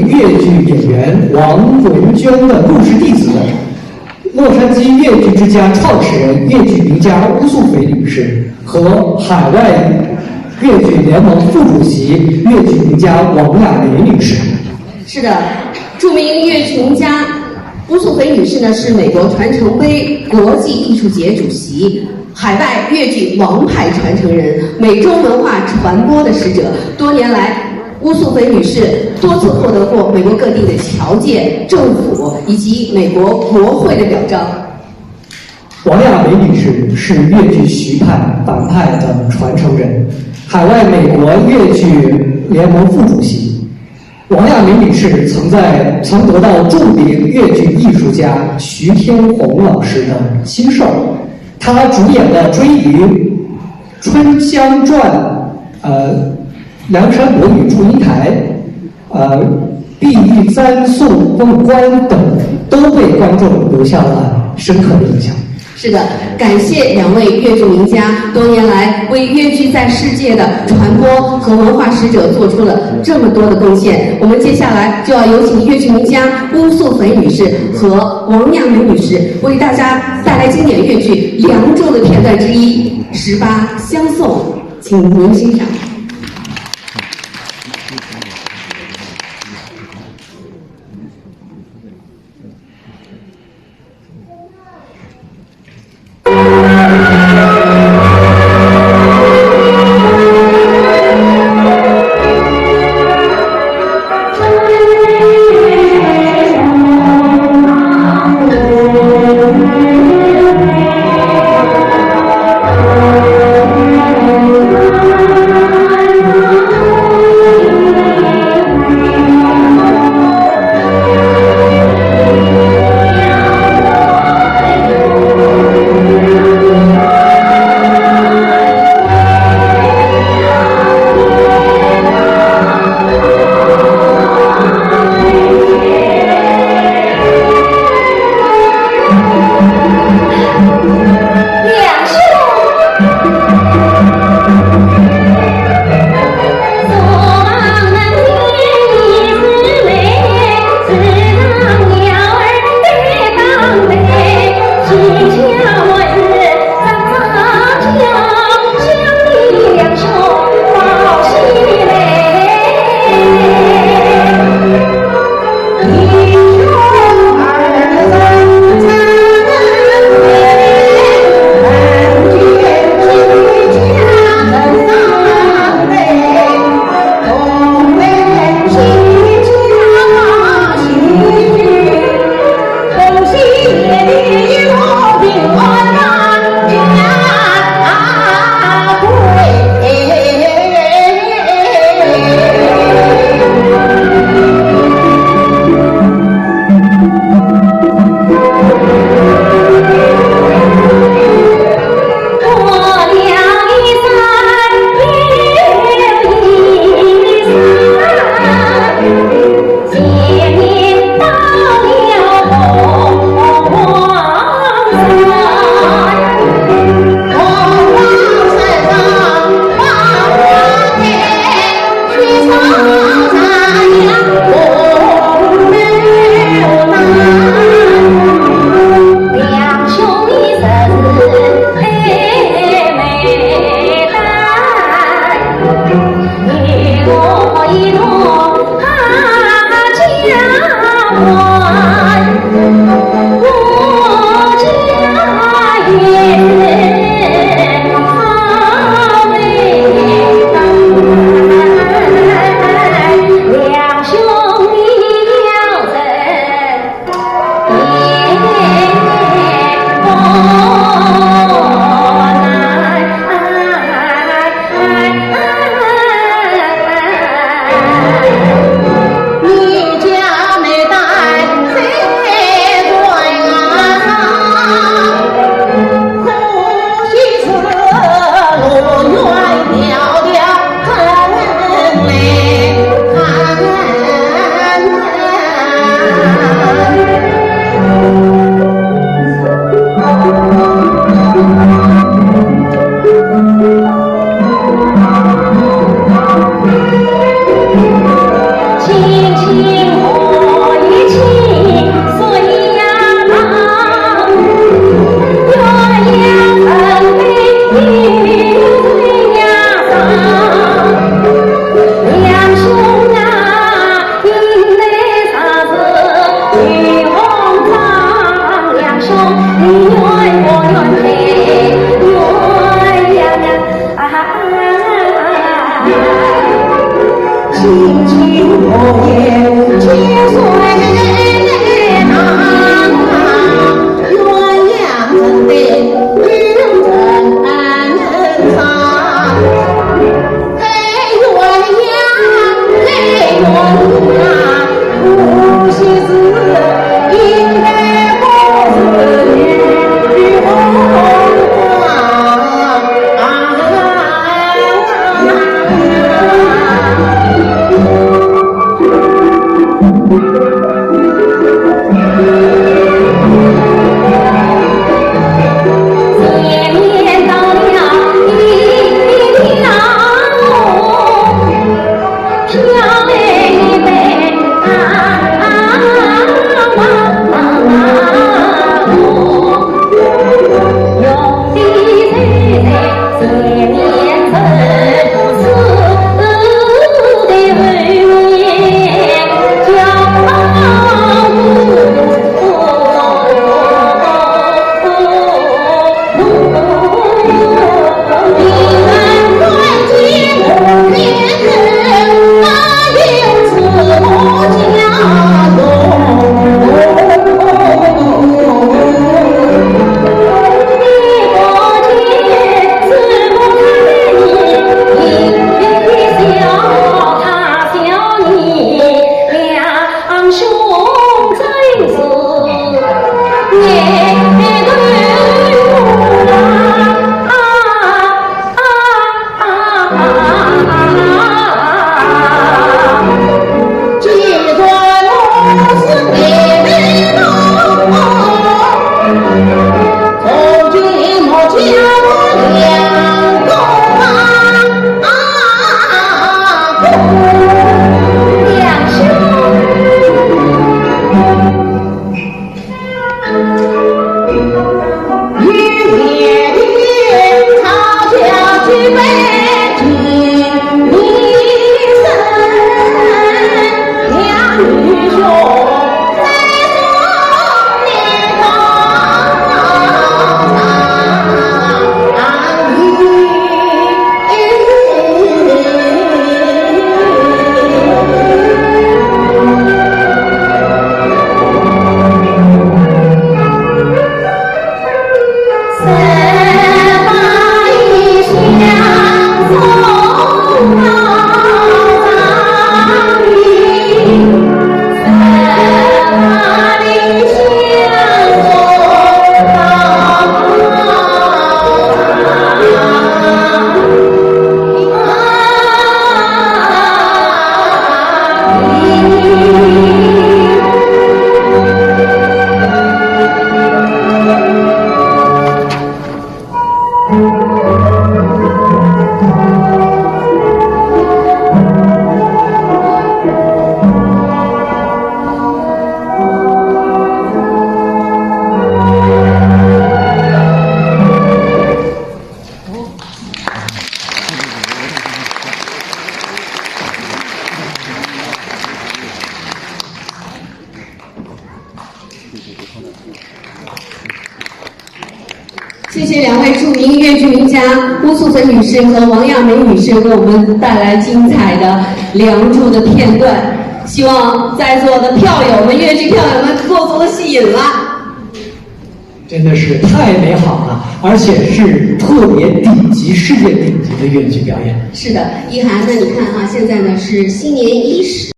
越剧演员王文娟的入室弟子，洛杉矶越剧之家创始人越剧名家乌素斐女士和海外越剧联盟副主席越剧名家王亚梅女士。是的，著名越剧名家乌素斐女士呢是美国传承杯国际艺术节主席，海外越剧王牌传承人，美洲文化传播的使者。多年来，乌素斐女士多次获得过美国各地的侨界、政府以及美国国会的表彰。王亚梅女士是越剧徐派反派的传承人，海外美国越剧联盟副主席。王亚梅女士曾得到著名越剧艺术家徐天红老师的亲授，她主演的追鱼、春香传、梁山伯与祝英台、碧玉簪送凤冠等，都为观众留下了深刻的印象。是的，感谢两位越剧名家多年来为越剧在世界的传播和文化使者做出了这么多的贡献。我们接下来就要有请越剧名家乌素斐女士和王亚梅女士为大家带来经典越剧《梁祝》的片段之一《十八相送》，请您欣赏。轻轻。谢谢两位著名越剧名家邬素芬女士和王亚梅女士给我们带来精彩的《梁祝》的片段。希望在座的票友们、越剧票友们过足了戏瘾了。真的是太美好了，而且是特别顶级、世界顶级的越剧表演。是的，一涵呢，你看啊，现在呢是新年伊始。